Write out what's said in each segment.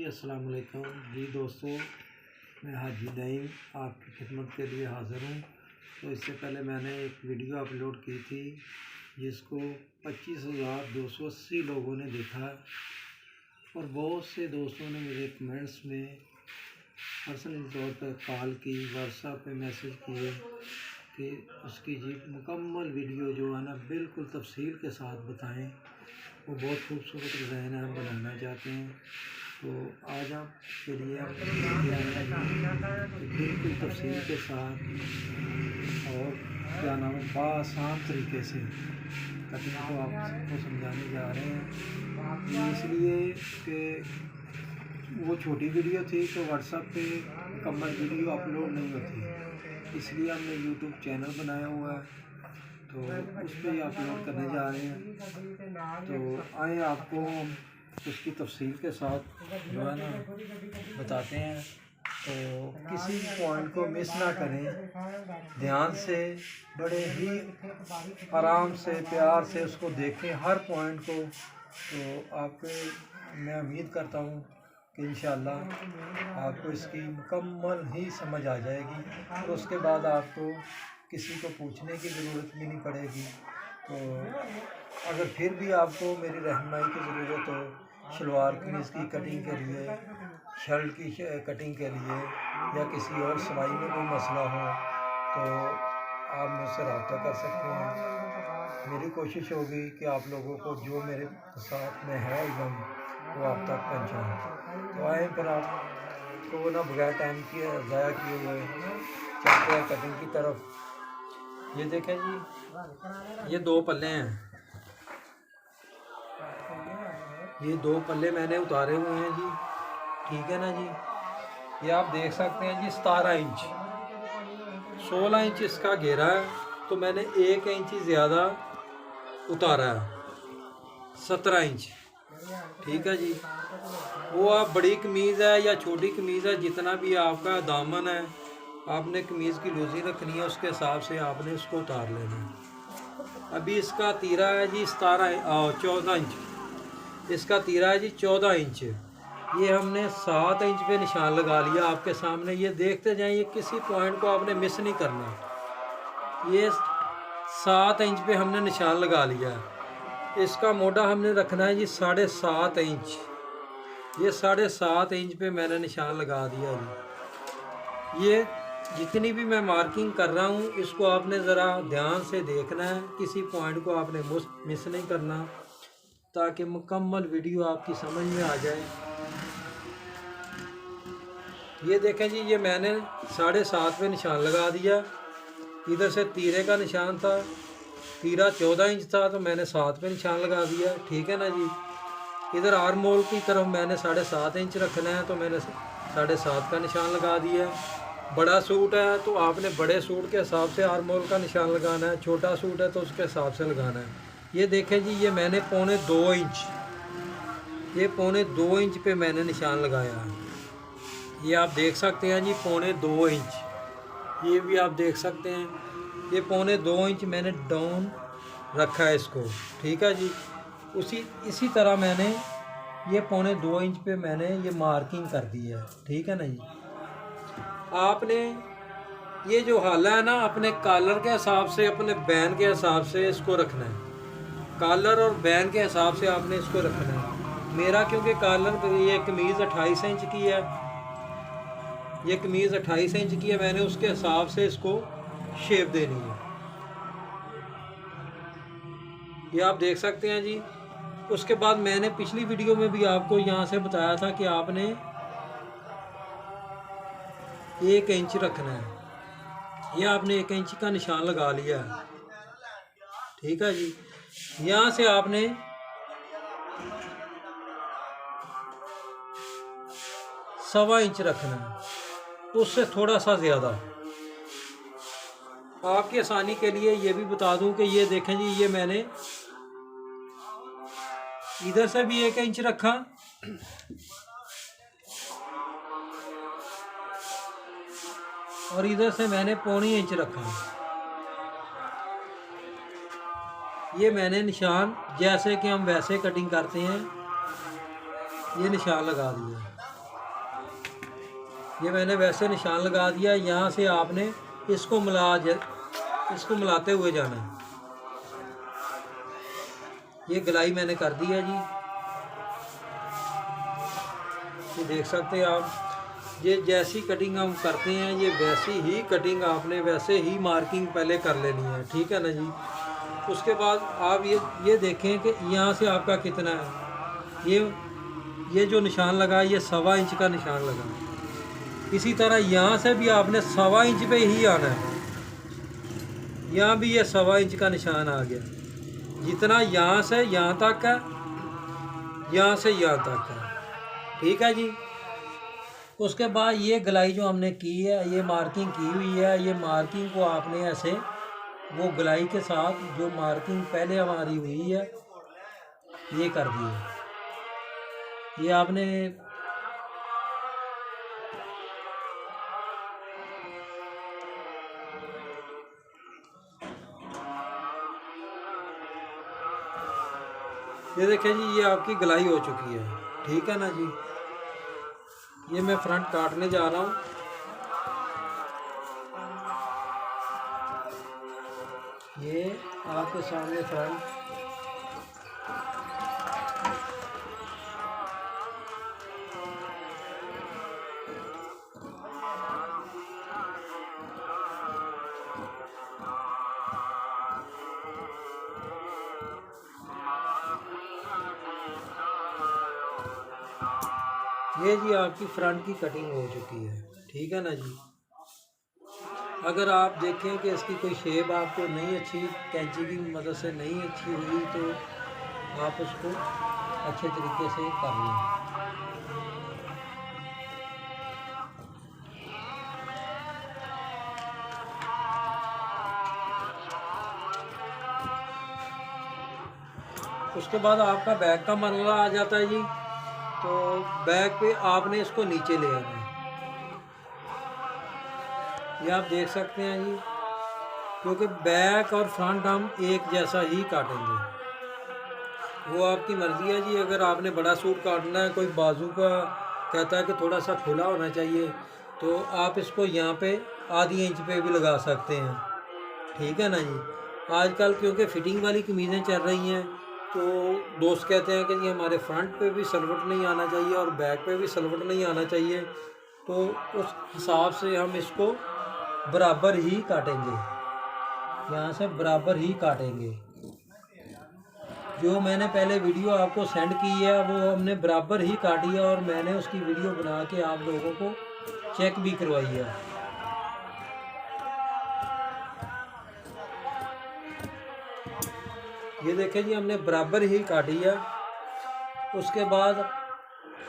अस्सलाम वालेकुम जी दोस्तों, मैं हाजी नईम आपकी खिदमत के लिए हाज़िर हूँ। तो इससे पहले मैंने एक वीडियो अपलोड की थी जिसको 25,280 लोगों ने देखा और बहुत से दोस्तों ने मुझे कमेंट्स में पर्सनली तौर पर कॉल की, व्हाट्सएप पे मैसेज किए कि उसकी जी मुकम्मल वीडियो जो है ना बिल्कुल तफसील के साथ बताएं। वो बहुत खूबसूरत डिज़ाइन हम बनाना चाहते हैं। तो आज आपके लिए हम बिल्कुल तफसील के साथ और क्या नाम है बाआसान तरीके से कटिंग को आपको समझाने जा रहे हैं। ये इसलिए कि वो छोटी वीडियो थी तो व्हाट्सएप पे मुकम्मल वीडियो अपलोड नहीं होती, इसलिए हमने यूट्यूब चैनल बनाया हुआ है तो उस पर ही अपलोड करने जा रहे हैं। तो आए आपको उसकी तफसील के साथ जो है ना बताते हैं। तो किसी भी पॉइंट को मिस ना करें, ध्यान से बड़े ही आराम से प्यार से उसको देखें हर पॉइंट को। तो आपको मैं उम्मीद करता हूँ कि इंशाअल्लाह आपको इसकी मुकम्मल ही समझ आ जाएगी और उसके बाद आपको किसी को पूछने की ज़रूरत भी नहीं पड़ेगी। तो अगर फिर भी आपको मेरी रहनुमाई की ज़रूरत हो शलवार कमीज़ की कटिंग के लिए, शर्ट की कटिंग के लिए या किसी और सिलाई में कोई मसला हो तो आप मुझसे रब्ता कर सकते हैं। मेरी कोशिश होगी कि आप लोगों को जो मेरे साथ में है इल्म वो आप तक पहुँचाऊँ। तो आए फिर आपको ना बगैर टाइम किए ज़ाया किए हुए चलते हैं कटिंग की तरफ। ये देखें जी, ये दो पल्ले हैं, ये दो पल्ले मैंने उतारे हुए हैं जी, ठीक है ना जी। ये आप देख सकते हैं जी 17 इंच 16 इंच इसका घेरा है, तो मैंने 1 इंच ज़्यादा उतारा है 17 इंच, ठीक है जी। वो आप बड़ी कमीज़ है या छोटी कमीज़ है, जितना भी आपका दामन है आपने कमीज़ की लूज़ी रखनी है, उसके हिसाब से आपने उसको उतार लेना है। अभी इसका तीरा है जी 14 इंच, इसका तीरा है जी 14 इंच। ये हमने 7 इंच पे निशान लगा लिया आपके सामने। ये देखते जाएं, ये किसी पॉइंट को आपने मिस नहीं करना। ये 7 इंच पे हमने निशान लगा लिया है। इसका मोटा हमने रखना है जी 7.5 इंच। ये 7.5 इंच पे मैंने निशान लगा दिया जी। ये जितनी भी मैं मार्किंग कर रहा हूँ इसको आपने ज़रा ध्यान से देखना है, किसी पॉइंट को आपने मिस नहीं करना, ताकि मुकम्मल वीडियो आपकी समझ में आ जाए। ये देखें जी, ये मैंने 7.5 पे निशान लगा दिया। इधर से तीरे का निशान था, तीरा 14 इंच था तो मैंने 7 पे निशान लगा दिया, ठीक है ना जी। इधर आर्म होल की तरफ मैंने 7.5 इंच रखना है तो मैंने 7.5 का निशान लगा दिया। बड़ा सूट है तो आपने बड़े सूट के हिसाब से आर्म होल का निशान लगाना है, छोटा सूट है तो उसके हिसाब से लगाना है। ये देखें जी, ये मैंने 2.25 इंच, ये 2.25 इंच पे मैंने निशान लगाया है। ये आप देख सकते हैं जी 2.25 इंच, ये भी आप देख सकते हैं। ये 2.25 इंच मैंने डाउन रखा है इसको, ठीक है जी। इसी तरह मैंने ये 2.25 इंच पे मैंने ये मार्किंग कर दी है, ठीक है ना जी। आपने ये जो हाला है ना अपने कॉलर के हिसाब से, अपने बैन के हिसाब से इसको रखना है। कॉलर और बैन के हिसाब से आपने इसको रखना है। मेरा क्योंकि कॉलर ये कमीज़ 28 इंच की है, ये कमीज़ 28 इंच की है, मैंने उसके हिसाब से इसको शेप देनी है। ये आप देख सकते हैं जी। उसके बाद मैंने पिछली वीडियो में भी आपको यहाँ से बताया था कि आपने 1 इंच रखना है। ये आपने 1 इंच का निशान लगा लिया है, ठीक है जी। यहाँ से आपने 1.25 इंच रखना है, उससे थोड़ा सा ज़्यादा। आपकी आसानी के लिए ये भी बता दूं कि ये देखें जी, ये मैंने इधर से भी 1 इंच रखा और इधर से मैंने 0.25 इंच रखा। ये मैंने निशान जैसे कि हम वैसे कटिंग करते हैं, ये निशान लगा दिया। ये मैंने वैसे निशान लगा दिया। यहाँ से आपने इसको मिलाते हुए जाना है। ये गलाई मैंने कर दी है जी। ये देख सकते हैं आप। ये जैसी कटिंग हम करते हैं ये वैसी ही कटिंग आपने वैसे ही मार्किंग पहले कर लेनी है, ठीक है ना जी। उसके बाद आप ये देखें कि यहाँ से आपका कितना है। ये जो निशान लगा ये 1.25 इंच का निशान लगा। इसी तरह यहाँ से भी आपने 1.25 इंच पे ही आना है। यहाँ भी ये 1.25 इंच का निशान आ गया। जितना यहाँ से यहाँ तक है, यहाँ से यहाँ तक है, ठीक है जी। उसके बाद ये गलाई जो हमने की है, ये मार्किंग की हुई है, ये मार्किंग को आपने ऐसे वो गलाई के साथ जो मार्किंग पहले हमारी हुई है ये कर दी है। ये आपने ये देखें जी, ये आपकी गलाई हो चुकी है, ठीक है ना जी। ये मैं फ्रंट काटने जा रहा हूँ। ये आपके सामने फ्रंट। ये जी आपकी फ्रंट की कटिंग हो चुकी है, ठीक है ना जी। अगर आप देखें कि इसकी कोई शेप आपको नहीं अच्छी, कैंची की मदद से नहीं अच्छी हुई, तो आप उसको अच्छे तरीके से कर लें। उसके बाद आपका बैक का मरला आ जाता है जी। तो बैक पे आपने इसको नीचे ले आना है। ये आप देख सकते हैं जी, क्योंकि बैक और फ्रंट हम एक जैसा ही काटेंगे। वो आपकी मर्ज़ी है जी। अगर आपने बड़ा सूट काटना है, कोई बाजू का कहता है कि थोड़ा सा खुला होना चाहिए, तो आप इसको यहाँ पे आधी इंच पे भी लगा सकते हैं, ठीक है ना जी। आजकल क्योंकि फिटिंग वाली कमीज़ें चल रही हैं, तो दोस्त कहते हैं कि जी हमारे फ्रंट पे भी सलवट नहीं आना चाहिए और बैक पे भी सलवट नहीं आना चाहिए, तो उस हिसाब से हम इसको बराबर ही काटेंगे। यहाँ से बराबर ही काटेंगे। जो मैंने पहले वीडियो आपको सेंड की है वो हमने बराबर ही काटी है, और मैंने उसकी वीडियो बना के आप लोगों को चेक भी करवाई है। ये देखें जी, हमने बराबर ही काटी है। उसके बाद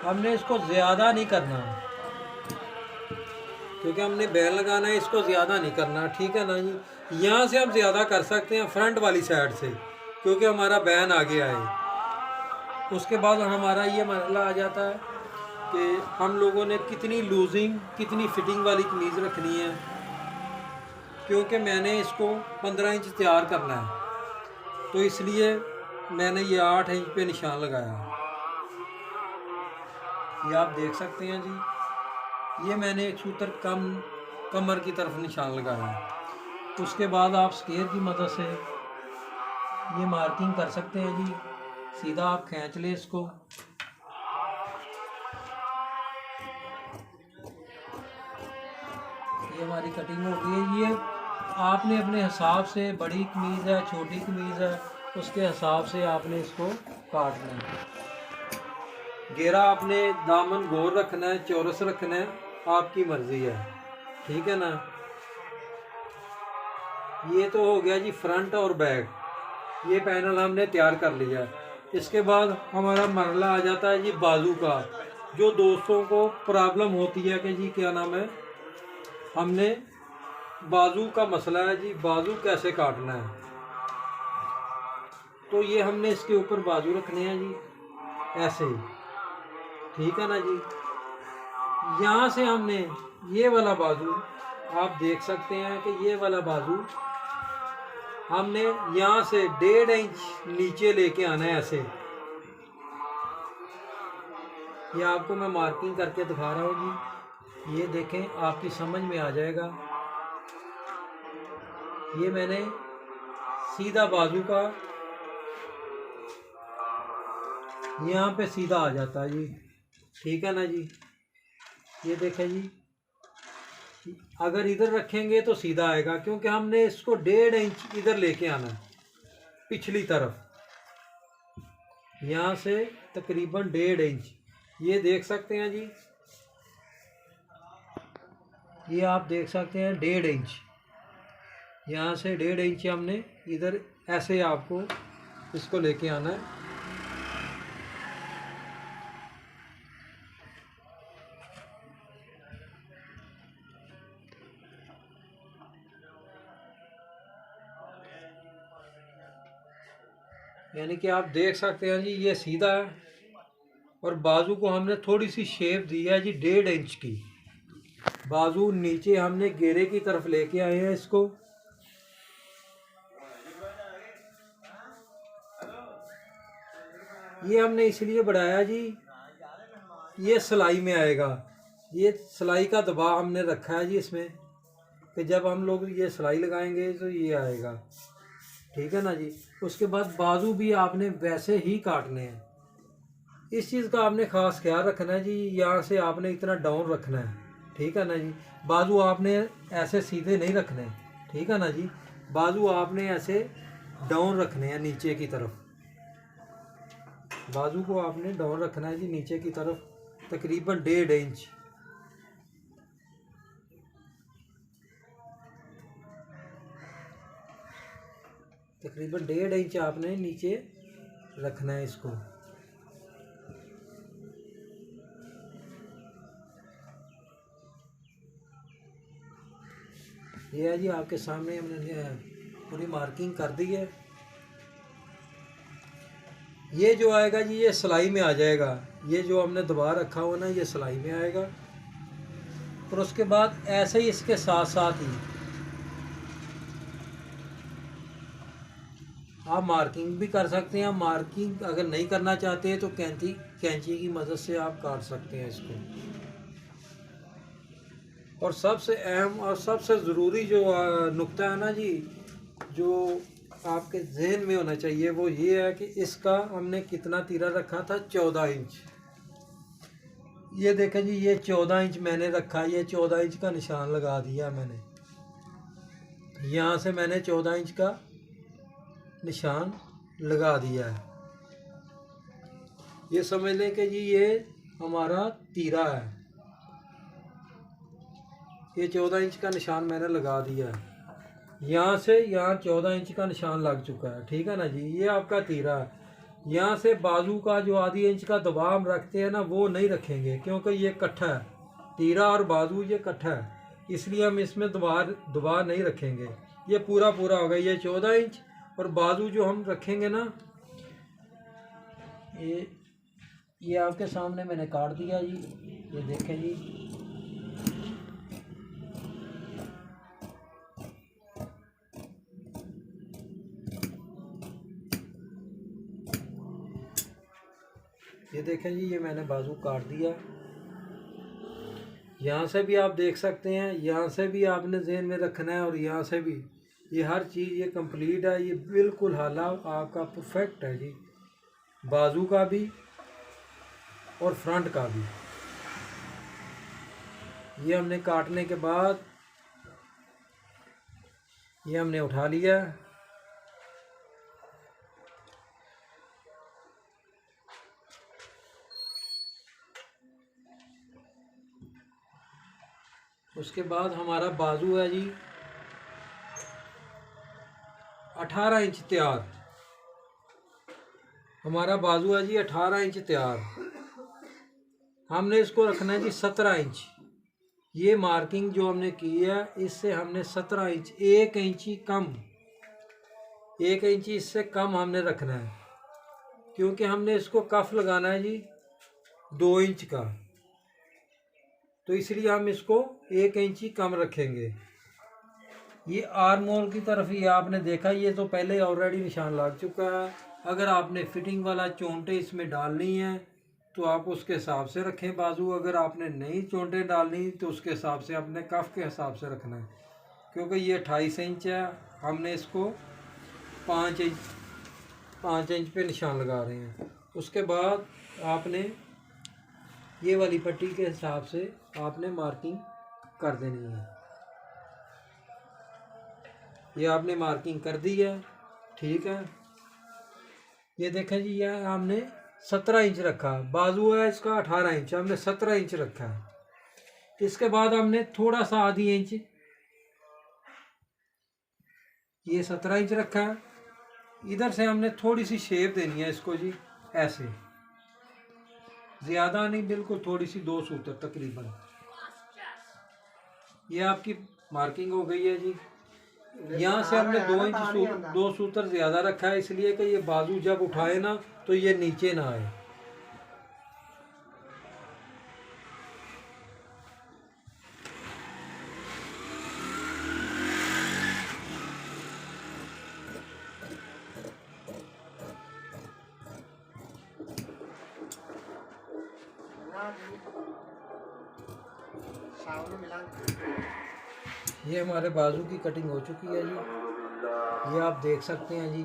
हमने इसको ज़्यादा नहीं करना, क्योंकि हमने बैन लगाना है, इसको ज़्यादा नहीं करना, ठीक है ना जी। यहाँ से हम ज़्यादा कर सकते हैं फ्रंट वाली साइड से, क्योंकि हमारा बैन आगे आए। उसके बाद हमारा ये मसला आ जाता है कि हम लोगों ने कितनी लूजिंग, कितनी फिटिंग वाली कमीज़ रखनी है, क्योंकि मैंने इसको 15 इंच तैयार करना है, तो इसलिए मैंने ये 8 इंच पे निशान लगाया। ये आप देख सकते हैं जी। ये मैंने एक सूत्र कमर की तरफ निशान लगाया। उसके बाद आप स्केयर की मदद से ये मार्किंग कर सकते हैं जी। सीधा आप खींच ले इसको। ये हमारी कटिंग हो गई है। ये आपने अपने हिसाब से, बड़ी कमीज़ है, छोटी कमीज़ है, उसके हिसाब से आपने इसको काटना है। घेरा आपने दामन गोल रखना है, चौरस रखना है, आपकी मर्ज़ी है, ठीक है ना। ये तो हो गया जी फ्रंट और बैक। ये पैनल हमने तैयार कर लिया। इसके बाद हमारा मरला आ जाता है जी बाजू का। जो दोस्तों को प्रॉब्लम होती है कि जी क्या नाम है, हमने बाजू का मसला है जी, बाजू कैसे काटना है, तो ये हमने इसके ऊपर बाजू रखने हैं जी, ऐसे, ठीक है ना जी। यहाँ से हमने ये वाला बाजू, आप देख सकते हैं कि ये वाला बाजू हमने यहाँ से 1.5 इंच नीचे लेके आना है, ऐसे। ये आपको मैं मार्किंग करके दिखा रहा हूँ जी। ये देखें, आपकी समझ में आ जाएगा। ये मैंने सीधा बाजू का यहाँ पे सीधा आ जाता है जी, ठीक है ना जी। ये देखें जी, अगर इधर रखेंगे तो सीधा आएगा, क्योंकि हमने इसको 1.5 इंच इधर लेके आना है पिछली तरफ, यहाँ से तकरीबन 1.5 इंच। ये देख सकते हैं जी, ये आप देख सकते हैं 1.5 इंच, यहाँ से 1.5 इंच हमने इधर ऐसे आपको इसको लेके आना है। यानी कि आप देख सकते हैं जी, ये सीधा है और बाजू को हमने थोड़ी सी शेप दी है जी 1.5 इंच की। बाजू नीचे हमने घेरे की तरफ लेके आए हैं इसको। ये हमने इसलिए बढ़ाया जी, ये सिलाई में आएगा। ये सिलाई का दबाव हमने रखा है जी इसमें, कि जब हम लोग ये सिलाई लगाएंगे तो ये आएगा, ठीक है ना जी। उसके बाद बाजू भी आपने वैसे ही काटने हैं। इस चीज़ का आपने ख़ास ख्याल रखना है जी, यहाँ से आपने इतना डाउन रखना है, ठीक है ना जी। बाजू आपने ऐसे सीधे नहीं रखने, ठीक है ना जी। बाजू आपने ऐसे डाउन रखने हैं नीचे की तरफ। बाजू को आपने डाउन रखना है जी नीचे की तरफ, तकरीबन 1.5 इंच। तकरीबन 1.5 इंच आपने नीचे रखना है इसको। ये है जी, आपके सामने हमने पूरी मार्किंग कर दी है। ये जो आएगा जी, ये सिलाई में आ जाएगा। ये जो हमने दबा रखा हुआ ना, ये सिलाई में आएगा। और उसके बाद ऐसे ही इसके साथ साथ ही आप मार्किंग भी कर सकते हैं। मार्किंग अगर नहीं करना चाहते तो कैंची की मदद से आप काट सकते हैं इसको। और सबसे अहम और सबसे ज़रूरी जो नुक्ता है ना जी, जो आपके जहन में होना चाहिए, वो ये है कि इसका हमने कितना तीरा रखा था, 14 इंच। ये देखें जी, ये 14 इंच मैंने रखा। ये 14 इंच का निशान लगा दिया मैंने। यहाँ से मैंने 14 इंच का निशान लगा दिया है। ये समझ लें कि जी ये हमारा तीरा है। ये 14 इंच का निशान मैंने लगा दिया है। यहाँ से यहाँ 14 इंच का निशान लग चुका है, ठीक है ना जी। ये आपका तीरा है। यहाँ से बाजू का जो आधी इंच का दबाव हम रखते हैं ना, वो नहीं रखेंगे, क्योंकि ये इकट्ठा है। तीरा और बाजू ये इकट्ठा है, इसलिए हम इसमें दबाव नहीं रखेंगे। ये पूरा हो गया, ये 14 इंच। और बाजू जो हम रखेंगे ना, ये आपके सामने मैंने काट दिया जी। ये देखें जी, ये देखें जी, ये मैंने बाजू काट दिया। यहाँ से भी आप देख सकते हैं, यहाँ से भी आपने ज़हन में रखना है, और यहाँ से भी। ये हर चीज़ ये कंप्लीट है। ये बिल्कुल हाला आपका परफेक्ट है जी, बाजू का भी और फ्रंट का भी। ये हमने काटने के बाद ये हमने उठा लिया। उसके बाद हमारा बाजू है जी 18 इंच तैयार। हमारा बाजू है जी 18 इंच तैयार। हमने इसको रखना है जी 17 इंच। ये मार्किंग जो हमने की है, इससे हमने 17 इंच, 1 इंची कम, 1 इंची इससे कम हमने रखना है, क्योंकि हमने इसको कफ लगाना है जी 2 इंच का। तो इसलिए हम इसको 1 इंची कम रखेंगे। ये आर्म होल की तरफ ही आपने देखा, ये तो पहले ऑलरेडी निशान लग चुका है। अगर आपने फिटिंग वाला चोंटे इसमें डालनी है तो आप उसके हिसाब से रखें बाजू। अगर आपने नहीं चोंटें डालनी तो उसके हिसाब से अपने कफ के हिसाब से रखना है, क्योंकि ये 28 इंच है, हमने इसको 5 इंच पे निशान लगा रहे हैं। उसके बाद आपने ये वाली पट्टी के हिसाब से आपने मार्किंग कर देनी है। ये आपने मार्किंग कर दी है, ठीक है। ये देखें जी, यह हमने 17 इंच रखा, बाजू है इसका 18 इंच, हमने 17 इंच रखा है। इसके बाद हमने थोड़ा सा आधी इंच, ये 17 इंच रखा है, इधर से हमने थोड़ी सी शेप देनी है इसको जी, ऐसे, ज़्यादा नहीं, बिल्कुल थोड़ी सी, 2 सूत्र तकरीबन। ये आपकी मार्किंग हो गई है जी। यहाँ से हमने 2 सूत्र ज़्यादा रखा है, इसलिए कि ये बाजू जब उठाए ना तो ये नीचे ना आए। ये हमारे बाजू की कटिंग हो चुकी है जी, ये आप देख सकते हैं जी,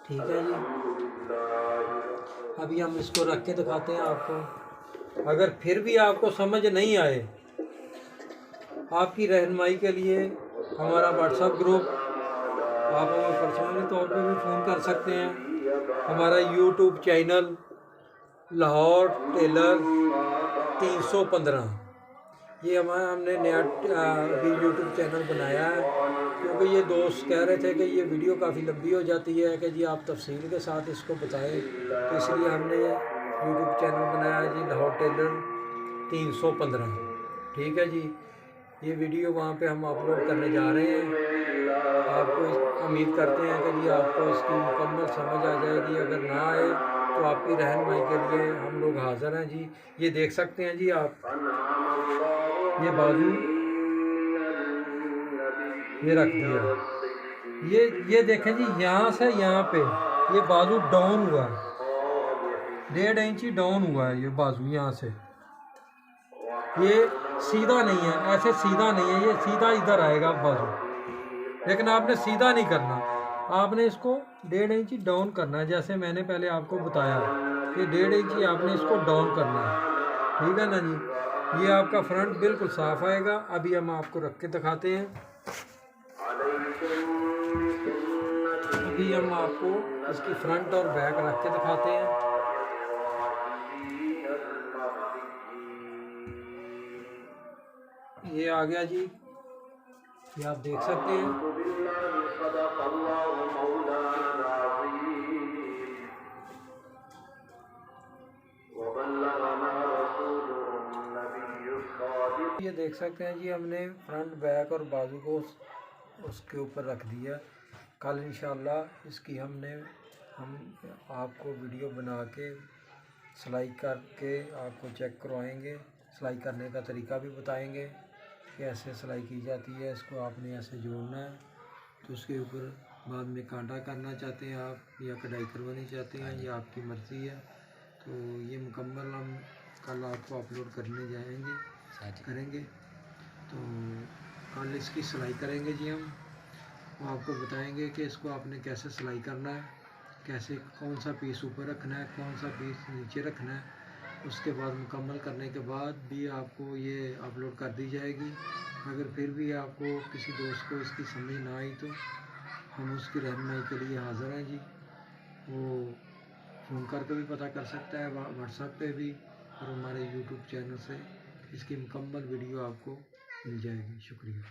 ठीक है जी। अभी हम इसको रख के दिखाते हैं आपको। अगर फिर भी आपको समझ नहीं आए, आपकी रहनुमाई के लिए हमारा व्हाट्सएप ग्रुप, आप हमें पर्सनली तौर पे भी फ़ोन कर सकते हैं। हमारा यूट्यूब चैनल लाहौर टेलर 315, ये हमने नया अभी यूट्यूब चैनल बनाया है, क्योंकि ये दोस्त कह रहे थे कि ये वीडियो काफ़ी लंबी हो जाती है कि जी आप तफसील के साथ इसको बताएं, तो इसलिए हमने यूट्यूब चैनल बनाया है जी, लाहौर टेलर 315, ठीक है जी। ये वीडियो वहाँ पे हम अपलोड करने जा रहे हैं। आपको उम्मीद करते हैं कि जी आपको इसकी मुकम्मल समझ आ जाएगी। अगर ना आए तो आपकी रहनुमाई के लिए हम लोग हाज़िर हैं जी। ये देख सकते हैं जी आप, ये बाजू ये रख दिया। ये देखें जी, यहाँ से यहाँ पे ये बाजू डाउन हुआ है, 1.5 इंच डाउन हुआ है ये बाजू यहाँ से। ये सीधा नहीं है, ऐसे सीधा नहीं है, ये सीधा इधर आएगा बाजू, लेकिन आपने सीधा नहीं करना, आपने इसको 1.5 इंच डाउन करना है, जैसे मैंने पहले आपको बताया कि 1.5 इंच आपने इसको डाउन करना है, ठीक है ना जी। ये आपका फ्रंट बिल्कुल साफ आएगा। अभी हम आपको रख के दिखाते हैं। अभी हम आपको इसकी फ्रंट और बैक रख के दिखाते हैं। ये आ गया जी, ये आप देख सकते हैं। ये देख सकते हैं जी, हमने फ्रंट बैक और बाजू को उसके ऊपर रख दिया। कल इंशाल्लाह इसकी हम आपको वीडियो बना के सिलाई करके आपको चेक करवाएंगे, सिलाई करने का तरीका भी बताएंगे कि ऐसे सिलाई की जाती है। इसको आपने ऐसे जोड़ना है, तो उसके ऊपर बाद में कांटा करना चाहते हैं आप या कढ़ाई करवानी चाहते हैं, ये आपकी मर्ज़ी है। तो ये मुकम्मल हम कल आपको अपलोड करने करेंगे। तो कल इसकी सिलाई करेंगे जी हम, वो आपको बताएंगे कि इसको आपने कैसे सिलाई करना है, कैसे कौन सा पीस ऊपर रखना है, कौन सा पीस नीचे रखना है। उसके बाद मुकम्मल करने के बाद भी आपको ये अपलोड कर दी जाएगी। अगर फिर भी आपको किसी दोस्त को इसकी समझ ना आई तो हम उसकी रहनुमाई के लिए हाज़िर हैं जी। वो फ़ोन करके भी पता कर सकता है, व्हाट्सएप पे भी, और हमारे यूट्यूब चैनल से इसकी मुकम्मल वीडियो आपको मिल जाएगी। शुक्रिया।